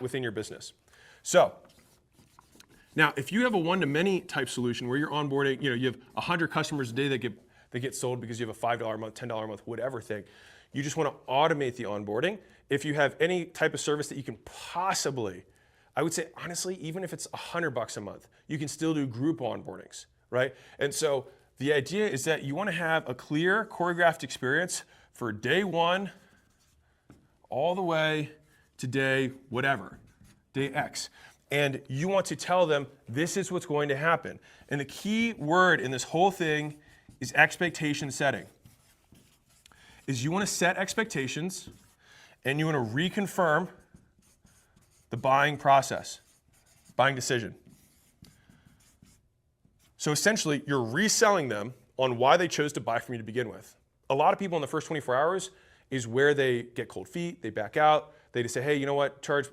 within your business. So now, if you have a one-to-many type solution where you're onboarding, you have 100 customers a day that get sold because you have a $5 a month, $10 a month, whatever thing, you just want to automate the onboarding. If you have any type of service that you can possibly, I would say honestly, even if it's $100 a month, you can still do group onboardings, right? And so the idea is that you want to have a clear, choreographed experience for day one all the way to day whatever, day X. And you want to tell them, this is what's going to happen. And the key word in this whole thing is expectation setting. Is you want to set expectations and you want to reconfirm the buying process, buying decision. So essentially, you're reselling them on why they chose to buy from you to begin with. A lot of people in the first 24 hours is where they get cold feet, they back out, they just say, hey, you know what, charge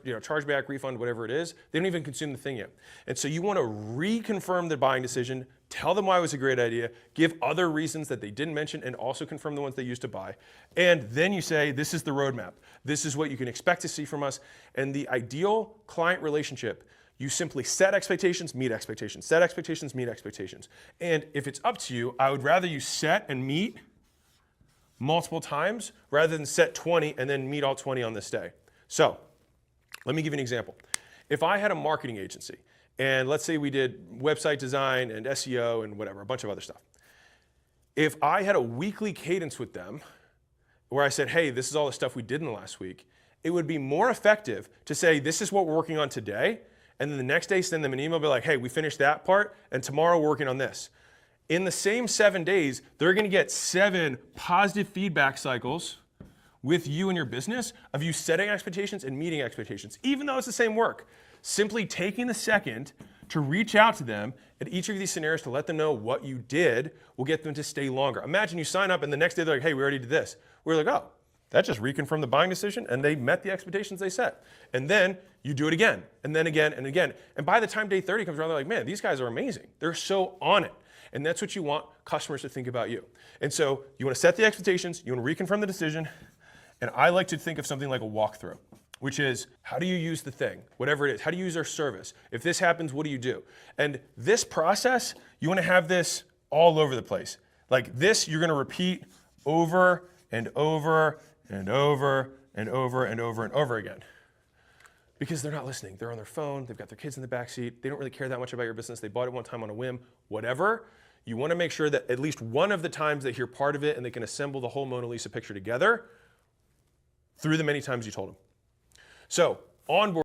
back, refund, whatever it is. They don't even consume the thing yet. And so you want to reconfirm the buying decision, tell them why it was a great idea, give other reasons that they didn't mention, and also confirm the ones they used to buy. And then you say, this is the roadmap. This is what you can expect to see from us. And the ideal client relationship, you simply set expectations, meet expectations, set expectations, meet expectations. And if it's up to you, I would rather you set and meet multiple times rather than set 20 and then meet all 20 on this day. So let me give you an example. If I had a marketing agency, and let's say we did website design and SEO and whatever, a bunch of other stuff. If I had a weekly cadence with them where I said, hey, this is all the stuff we did in the last week, it would be more effective to say, this is what we're working on today, and then the next day send them an email, be like, hey, we finished that part, and tomorrow we're working on this. In the same 7 days, they're going to get 7 positive feedback cycles with you and your business of you setting expectations and meeting expectations, even though it's the same work. Simply taking the second to reach out to them at each of these scenarios to let them know what you did will get them to stay longer. Imagine you sign up and the next day they're like, hey, we already did this. We're like, oh, that just reconfirmed the buying decision and they met the expectations they set. And then you do it again, and then again, and again. And by the time day 30 comes around, they're like, man, these guys are amazing. They're so on it. And that's what you want customers to think about you. And so you want to set the expectations, you want to reconfirm the decision, and I like to think of something like a walkthrough, which is, how do you use the thing, whatever it is? How do you use our service? If this happens, what do you do? And this process, you want to have this all over the place. Like this, you're going to repeat over and over and over and over and over and over again. Because they're not listening. They're on their phone. They've got their kids in the backseat. They don't really care that much about your business. They bought it one time on a whim, whatever. You want to make sure that at least one of the times they hear part of it and they can assemble the whole Mona Lisa picture together through the many times you told them. So, onboarding.